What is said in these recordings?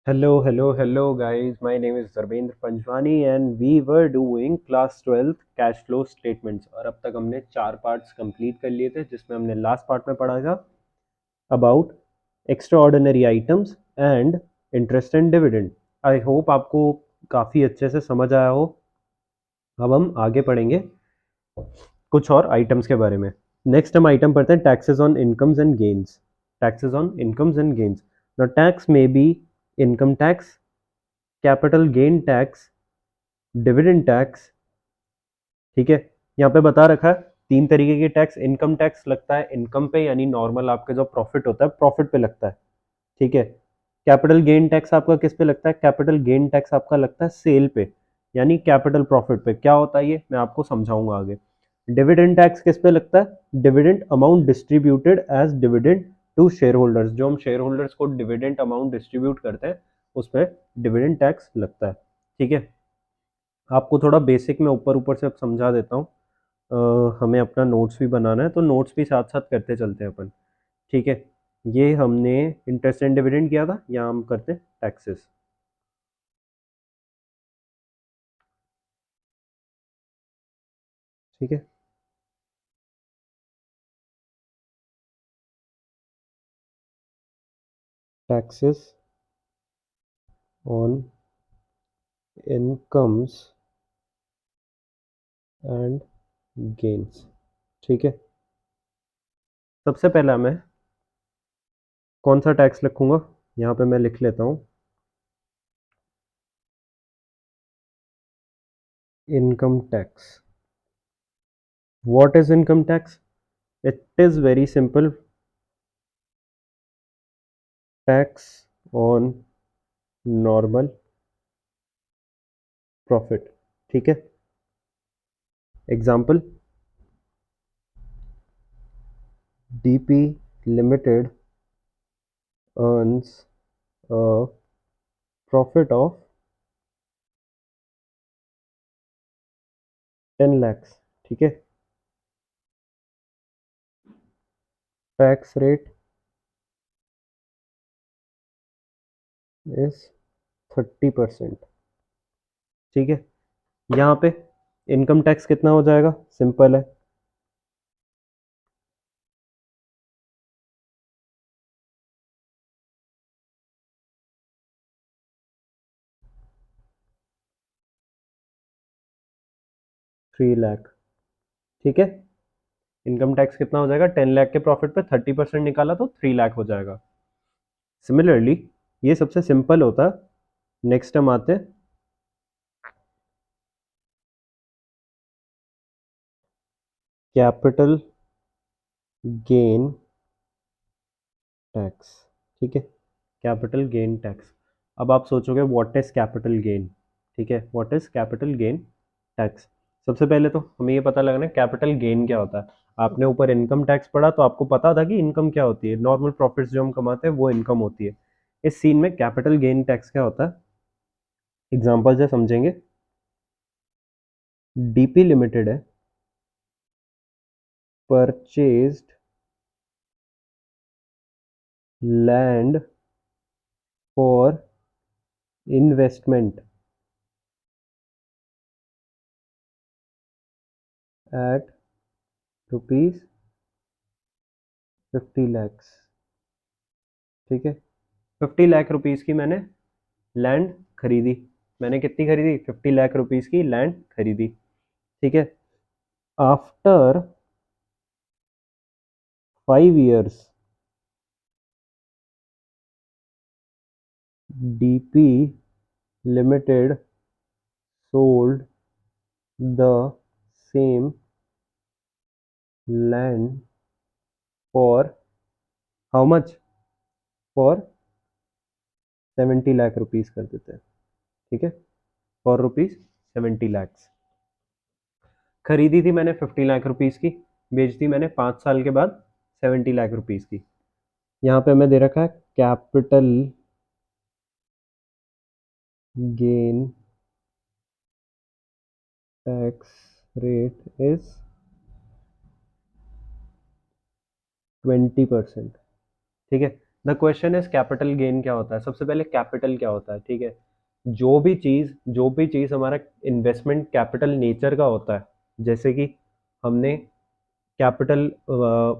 Hello, guys. My name is Dharmendra Panjwani, and we were doing class 12th cash flow statements. और अब तक हमने 4 parts complete कर लिए थे, जिसमें हमने लास्ट पार्ट में पढ़ा था about extra ordinary items and interest and dividend. I hope आपको काफ़ी अच्छे से समझ आया हो. अब हम आगे पढ़ेंगे कुछ और आइटम्स के बारे में. नेक्स्ट हम आइटम पढ़ते हैं taxes on incomes and gains. Taxes on incomes and gains. Now tax may be income tax, capital gain tax, dividend tax. ठीक है, यहाँ पे बता रखा है 3 तरीके के टैक्स. इनकम टैक्स लगता है इनकम पे, यानी नॉर्मल आपका जो प्रॉफिट होता है प्रॉफिट पे लगता है. ठीक है. कैपिटल गेन टैक्स आपका किस पे लगता है? कैपिटल गेन टैक्स आपका लगता है सेल पे, यानी कैपिटल प्रॉफिट पे. क्या होता है ये मैं आपको समझाऊंगा आगे. डिविडेंड टैक्स किस पे लगता है? Dividend amount distributed as dividend to share holders. जो हम शेयर होल्डर्स को डिविडेंड अमाउंट डिस्ट्रीब्यूट करते हैं उस पर डिविडेंड टैक्स लगता है. ठीक है. आपको थोड़ा बेसिक में ऊपर ऊपर से अब समझा देता हूँ. हमें अपना नोट्स भी बनाना है, तो नोट्स भी साथ साथ करते चलते हैं अपन. ठीक है. ये हमने इंटरेस्ट एंड डिविडेंड किया था, यहाँ हम करते हैं टैक्सेस. ठीक है. Taxes on incomes and gains. ठीक है. सबसे पहला मैं कौन सा टैक्स लिखूंगा, यहाँ पे मैं लिख लेता हूँ income tax. What is income tax? It is very simple. Tax on normal profit. ठीक है. Example, DP limited earns a profit of 10 lakhs. ठीक है. Tax rate is 30%. ठीक है. यहाँ पे इनकम टैक्स कितना हो जाएगा? सिंपल है. थ्री लाख. ठीक है. इनकम टैक्स कितना हो जाएगा? 10 लाख के प्रॉफिट पे 30% निकाला तो 3 लाख हो जाएगा. सिमिलरली ये सबसे सिंपल होता. नेक्स्ट हम आते हैं कैपिटल गेन टैक्स. ठीक है. Capital gain tax. अब आप सोचोगे व्हाट इज कैपिटल गेन. ठीक है. What is capital gain tax? सबसे पहले तो हमें ये पता लगना है कैपिटल गेन क्या होता है. आपने ऊपर इनकम टैक्स पढ़ा तो आपको पता था कि इनकम क्या होती है. नॉर्मल प्रॉफिट्स जो हम कमाते हैं वो इनकम होती है. इस सीन में कैपिटल गेन टैक्स क्या होता है, एग्जाम्पल से समझेंगे. डीपी लिमिटेड है, purchased land for investment at rupees 50 lakhs. ठीक है. 50 लाख रुपीज की मैंने लैंड खरीदी. मैंने कितनी खरीदी? 50 लाख रुपीज की लैंड खरीदी. ठीक है. After 5 years DP limited sold the same land for how much? For 70 lakh rupees कर देते हैं. ठीक है. For rupees 70 lakhs. खरीदी थी मैंने 50 लाख रुपीज की, बेच दी मैंने 5 साल के बाद 70 लाख रुपीज की. यहाँ पे हमें दे रखा है capital gain tax rate is 20%. ठीक है. The question is capital gain क्या होता है। सबसे पहले कैपिटल क्या होता है, ठीक है। जो भी चीज़ हमारा इन्वेस्टमेंट कैपिटल नेचर का होता है, जैसे कि हमने कैपिटल,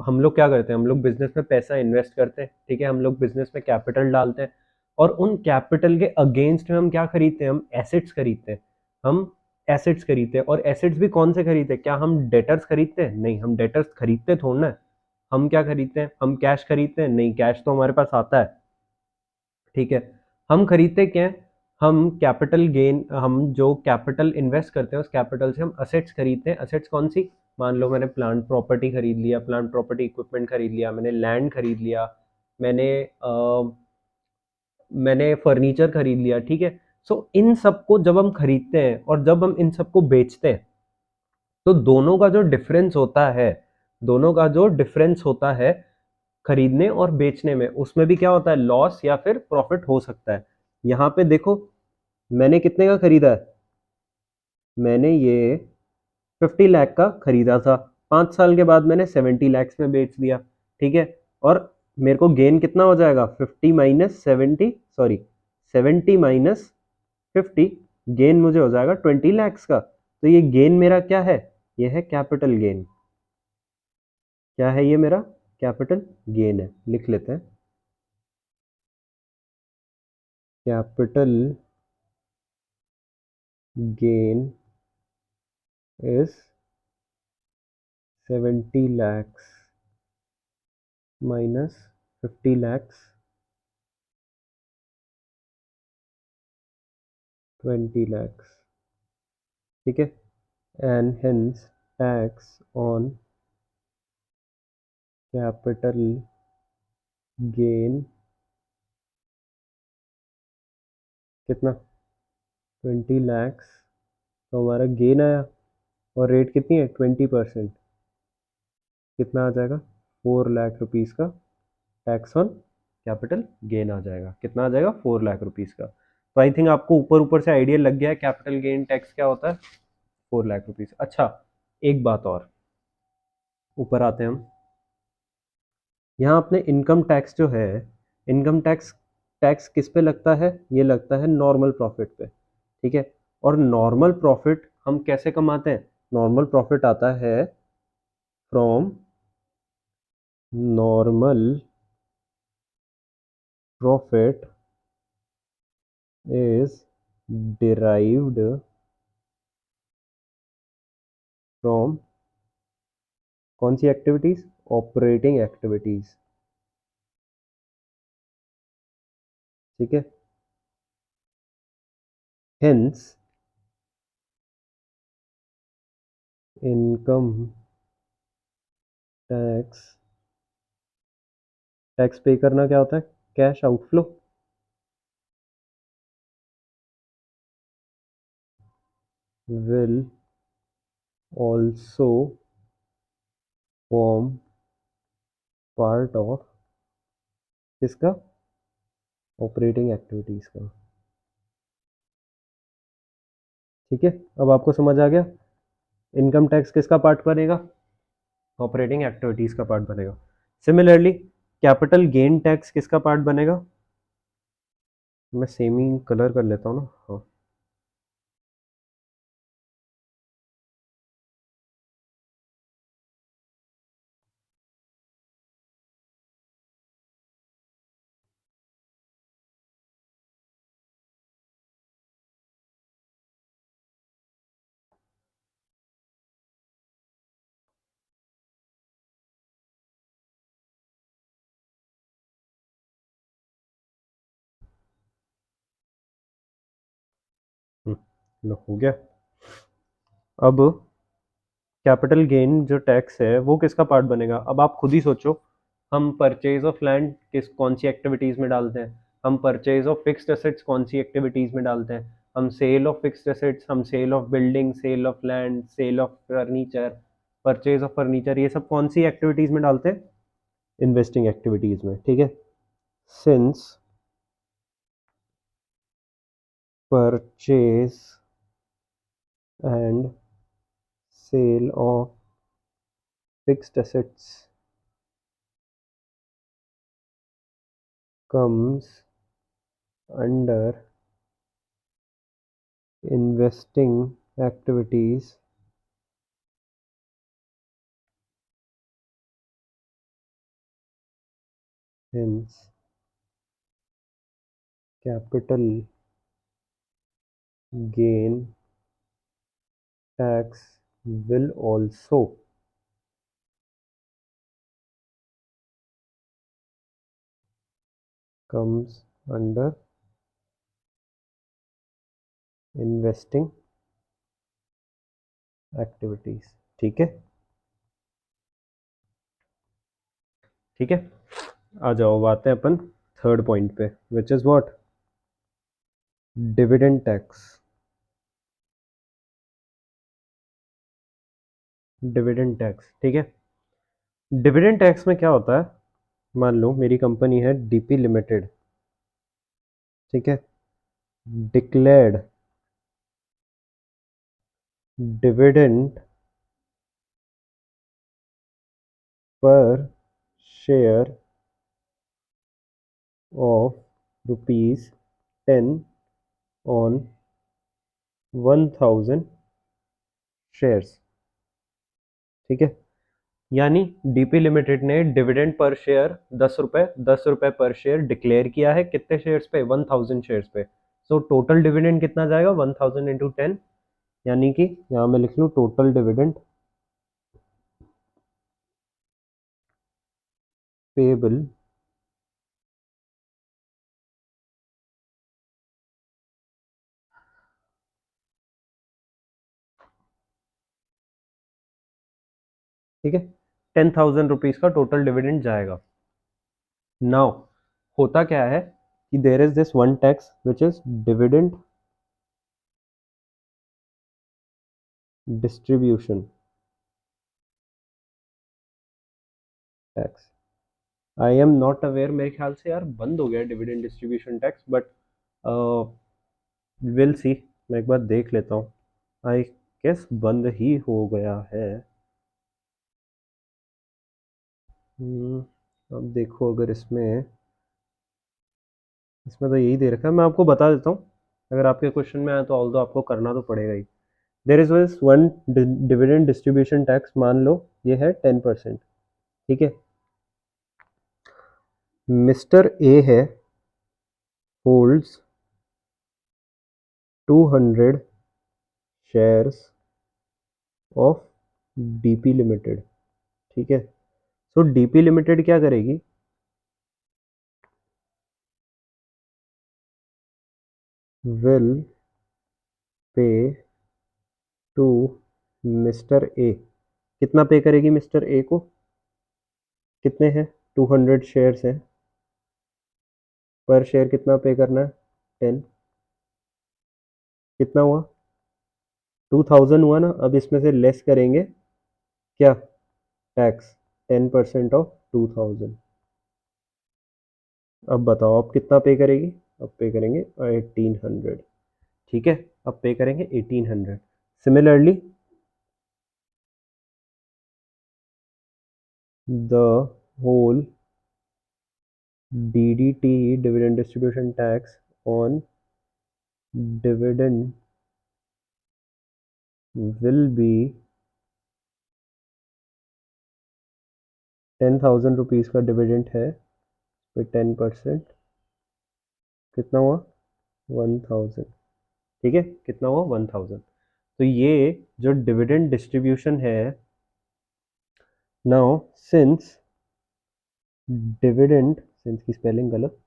हम लोग क्या करते हैं, हम लोग बिजनेस में पैसा इन्वेस्ट करते हैं, ठीक है, हम लोग बिजनेस में कैपिटल डालते हैं, और उन कैपिटल के अगेंस्ट में हम क्या खरीदते हैं, हम एसेट्स खरीदते हैं। हम एसेट्स खरीदते हैं, और एसेट्स भी कौन से खरीदते हैं, क्या हम डेटर्स खरीदते हैं? नहीं, हम डेटर्स खरीदते थोड़ा ना है। हम क्या खरीदते हैं, हम कैश खरीदते हैं? नहीं, कैश तो हमारे पास आता है, ठीक है। हम खरीदते क्या हैं, हम कैपिटल गेन, हम जो कैपिटल इन्वेस्ट करते हैं उस कैपिटल से हम असेट्स खरीदते हैं। असेट्स कौन सी? मान लो मैंने प्लांट प्रॉपर्टी खरीद लिया, प्लांट प्रॉपर्टी इक्विपमेंट खरीद लिया, मैंने लैंड खरीद लिया, मैंने मैंने फर्नीचर खरीद लिया, ठीक है। सो इन सबको जब हम खरीदते हैं और जब हम इन सबको बेचते हैं, तो दोनों का जो डिफरेंस होता है खरीदने और बेचने में, उसमें भी क्या होता है, लॉस या फिर प्रॉफिट हो सकता है। यहाँ पे देखो, मैंने कितने का खरीदा है, मैंने ये 50 लाख का खरीदा था, 5 साल के बाद मैंने 70 लैक्स में बेच दिया, ठीक है। और मेरे को गेन कितना हो जाएगा, 50 - 70, सॉरी 70 - 50, गेन मुझे हो जाएगा 20 लैक्स का। तो ये गेन मेरा क्या है, ये है कैपिटल गेन। क्या है ये मेरा, कैपिटल गेन है। लिख लेते हैं, capital gain is 70 lakhs minus 50 lakhs, 20 lakhs, ठीक है। And hence tax on capital gain कितना, 20 लैक्स। तो हमारा गेन आया, और रेट कितनी है, 20%। कितना आ जाएगा, 4 लाख रुपीज़ का टैक्स ऑन कैपिटल गेन आ जाएगा। कितना आ जाएगा, 4 लाख रुपीज़ का। तो आई थिंक आपको ऊपर ऊपर से आइडिया लग गया है कैपिटल गेन टैक्स क्या होता है, 4 लाख रुपीज़। अच्छा, एक बात और, ऊपर आते हैं हम। यहाँ अपने इनकम टैक्स जो है, इनकम टैक्स, टैक्स किस पे लगता है, ये लगता है नॉर्मल प्रॉफिट पे, ठीक है। और नॉर्मल प्रॉफिट हम कैसे कमाते हैं, नॉर्मल प्रॉफिट आता है from normal profit is derived from कौन सी एक्टिविटीज, ऑपरेटिंग एक्टिविटीज, ठीक है। हेंस इनकम टैक्स, टैक्स पे करना क्या होता है, cash outflow, will also form part of किसका, ऑपरेटिंग एक्टिविटीज का, ठीक है। अब आपको समझ आ गया इनकम टैक्स किसका पार्ट बनेगा, ऑपरेटिंग एक्टिविटीज का पार्ट बनेगा। सिमिलरली कैपिटल गेन टैक्स किसका पार्ट बनेगा, मैं सेम ही कलर कर लेता हूँ ना, हाँ। लो हो गया। अब कैपिटल गेन जो टैक्स है वो किसका पार्ट बनेगा, अब आप खुद ही सोचो। हम परचेज ऑफ लैंड किस कौन सी एक्टिविटीज में डालते हैं, हम परचेज ऑफ फिक्स्ड एसेट्स कौन सी एक्टिविटीज में डालते हैं, हम सेल ऑफ फिक्स्ड एसेट्स, हम sale of building, sale of land, sale of furniture, purchase of furniture, ये सब कौन सी एक्टिविटीज में डालते हैं, इन्वेस्टिंग एक्टिविटीज में, ठीक है। Since purchase and sale of fixed assets comes under investing activities hence capital gain tax will also comes under investing activities। ठीक है, ठीक है। आ जाओ, बातें अपन थर्ड पॉइंट पे, which is what, dividend tax. Dividend tax, ठीक है। डिविडेंड टैक्स में क्या होता है, मान लो मेरी कंपनी है डीपी लिमिटेड, ठीक है, declared dividend per share of ₹10 on 1000 shares, ठीक है। यानी डीपी लिमिटेड ने डिविडेंड पर शेयर 10 रुपए पर शेयर डिक्लेयर किया है, कितने शेयर्स पे, 1000 शेयर्स पे। सो टोटल डिविडेंड कितना जाएगा, 1000 इंटू 10, यानी कि यहां मैं लिख लूं टोटल डिविडेंड पेबल ठीक है, 10,000 रुपीज का टोटल डिविडेंड जाएगा। नाउ होता क्या है कि there is this one tax which is dividend distribution tax. I am not aware, मेरे ख्याल से यार बंद हो गया dividend distribution tax, but will see, मैं एक बार देख लेता हूँ। आई गेस बंद ही हो गया है। अब देखो, अगर इसमें इसमें तो यही दे रखा है, मैं आपको बता देता हूँ, अगर आपके क्वेश्चन में आया तो ऑल दो आपको करना तो पड़ेगा ही। There is one dividend distribution tax, मान लो ये है 10%, ठीक है। मिस्टर ए है, holds 200 shares of DP limited, ठीक है। सो डीपी लिमिटेड क्या करेगी, will pay to mister A, कितना पे करेगी मिस्टर ए को, कितने हैं, 200 शेयर्स हैं, पर शेयर कितना पे करना है, 10, कितना हुआ, 2000 हुआ ना। अब इसमें से लेस करेंगे क्या, टैक्स, 10% ऑफ 2000। अब बताओ अब कितना पे करेगी, अब पे करेंगे 1800, ठीक है, अब पे करेंगे 1800। Similarly the whole DDT dividend distribution tax on dividend will be 10,000 rupees का डिविडेंड है, फिर 10%, कितना हुआ, 1000, ठीक है, कितना हुआ, 1000। तो ये जो डिविडेंड डिस्ट्रीब्यूशन है, नाउ सिंस डिविडेंड, सिंस की स्पेलिंग गलत,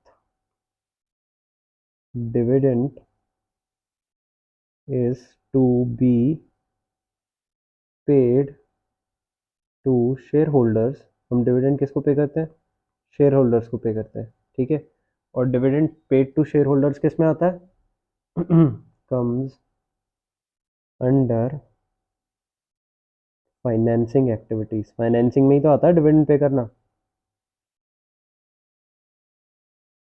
dividend is to be paid to share holders, हम डिविडेंड किसको पे करते हैं, शेयर होल्डर्स को पे करते हैं, ठीक है। और dividend paid to share holders किस में आता है, comes under financing activities, financing में ही तो आता है डिविडेंड पे करना।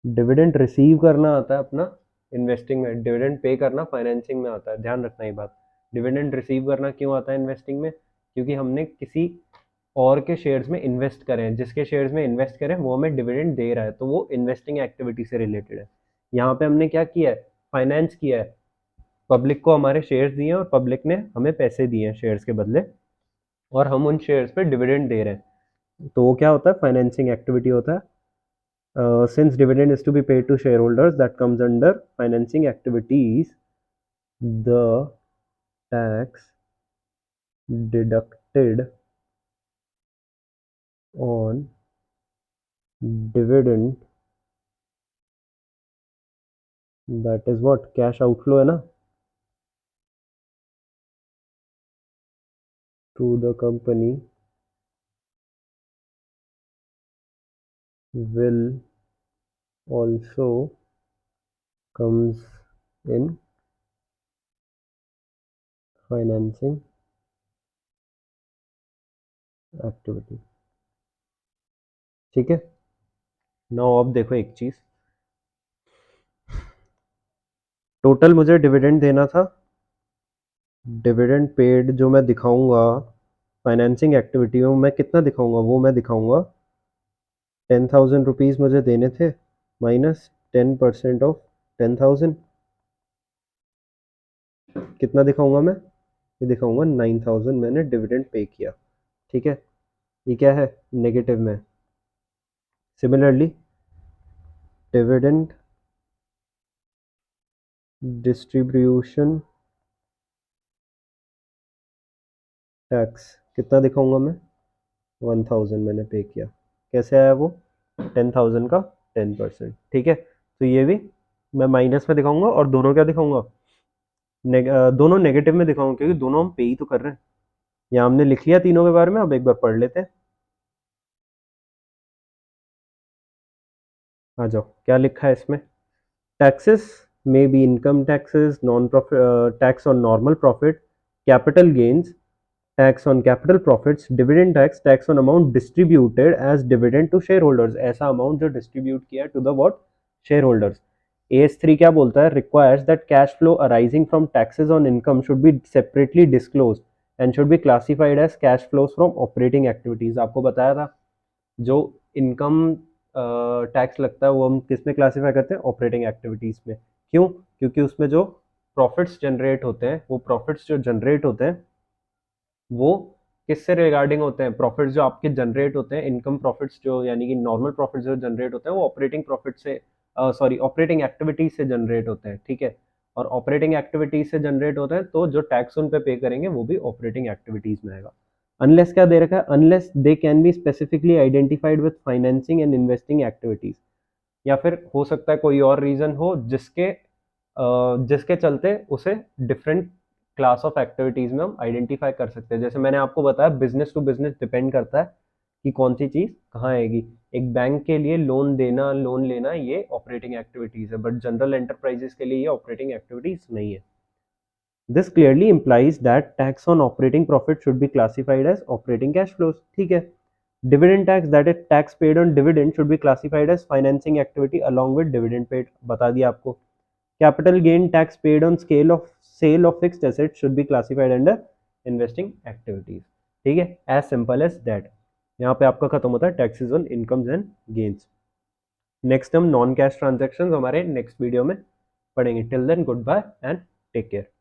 डिविडेंड रिसीव करना आता है अपना इन्वेस्टिंग में, डिविडेंड पे करना फाइनेंसिंग में आता है, ध्यान रखना ये बात। डिविडेंड रिसीव करना क्यों आता है इन्वेस्टिंग में, क्योंकि हमने किसी और के शेयर्स में इन्वेस्ट करें, जिसके शेयर्स में इन्वेस्ट करें वो हमें डिविडेंड दे रहा है, तो वो इन्वेस्टिंग एक्टिविटी से रिलेटेड है। यहाँ पे हमने क्या किया है, फाइनेंस किया है, पब्लिक को हमारे शेयर्स दिए हैं और पब्लिक ने हमें पैसे दिए हैं शेयर्स के बदले, और हम उन शेयर्स पे डिविडेंड दे रहे हैं, तो वो क्या होता है, फाइनेंसिंग एक्टिविटी होता है। Since dividend is to be paid to shareholders, that comes under financing activities. The tax deducted on dividend, that is what, cash outflow है ना, to the company will also comes in financing activity। ठीक है। Now अब देखो एक चीज, total मुझे dividend देना था, डिविडेंड पेड जो मैं दिखाऊंगा फाइनेंसिंग एक्टिविटी में, मैं कितना दिखाऊंगा, वो मैं दिखाऊंगा 10,000 रुपीज़ मुझे देने थे, माइनस 10% ऑफ 10,000, कितना दिखाऊंगा मैं, ये दिखाऊंगा 9,000 मैंने डिविडेंड पे किया। ठीक है, ये क्या है, नेगेटिव में। सिमिलरली डिविडेंड डिस्ट्रीब्यूशन टैक्स कितना दिखाऊंगा मैं, 1,000 मैंने पे किया। कैसे आया वो, 10,000 का 10%। ठीक है, तो ये भी मैं माइनस में दिखाऊंगा, और दोनों क्या दिखाऊंगा, दोनों नेगेटिव में दिखाऊंगा, क्योंकि दोनों हम पे ही तो कर रहे हैं। यहाँ हमने लिख लिया तीनों के बारे में, अब एक बार पढ़ लेते हैं। आ जाओ, क्या लिखा है इसमें, taxes may be income taxes, non-profit tax on normal profit, capital gains, tax on capital profits, dividend tax, tax on amount distributed as dividend to shareholders, ऐसा amount जो distribute किया to the what, shareholders। AS3 क्या बोलता है, requires that cash flow arising from taxes on income should be separately disclosed and should be classified as cash flows from operating activities। आपको बताया था जो इनकम टैक्स लगता है वो हम किस में क्लासीफाई करते हैं, ऑपरेटिंग एक्टिविटीज़ में। क्यों, क्योंकि उसमें जो प्रॉफिट्स जनरेट होते हैं, वो प्रॉफिट्स जो जनरेट होते हैं वो किससे रिगार्डिंग होते हैं, प्रॉफिट्स जो आपके जनरेट होते हैं, इनकम प्रॉफिट्स जो यानी कि नॉर्मल प्रॉफिट्स जो जनरेट होते हैं वो ऑपरेटिंग प्रॉफिट से, सॉरी ऑपरेटिंग एक्टिविटीज से जनरेट होते हैं। ठीक है, और ऑपरेटिंग एक्टिविटीज से जनरेट होते हैं तो जो टैक्स उन पे पे करेंगे वो भी ऑपरेटिंग एक्टिविटीज में आएगा। अनलेस क्या दे रखा है, unless they can be specifically identified with financing and investing activities, या फिर हो सकता है कोई और रीजन हो जिसके चलते उसे डिफरेंट क्लास ऑफ एक्टिविटीज में हम आइडेंटिफाई कर सकते हैं। जैसे मैंने आपको बताया बिजनेस टू बिजनेस डिपेंड करता है कि कौन सी चीज कहाँ आएगी। एक बैंक के लिए लोन देना लोन लेना ये ऑपरेटिंग एक्टिविटीज है, बट जनरल एंटरप्राइजेस के लिए ये ऑपरेटिंग एक्टिविटीज नहीं है। This clearly implies that tax on operating profit should be classified as operating cash flows। ठीक है, dividend tax, that is tax paid on dividend, should be classified as financing activity along with dividend paid, बता दिया आपको। capital gain tax paid on scale of sale of fixed assets should be classified under investing activities। ठीक है, as simple as that। यहाँ पे आपका खत्म होता है taxes on incomes and gains. Next हम नॉन कैश ट्रांजेक्शंस हमारे नेक्स्ट वीडियो में पढ़ेंगे। Till then good bye and take care.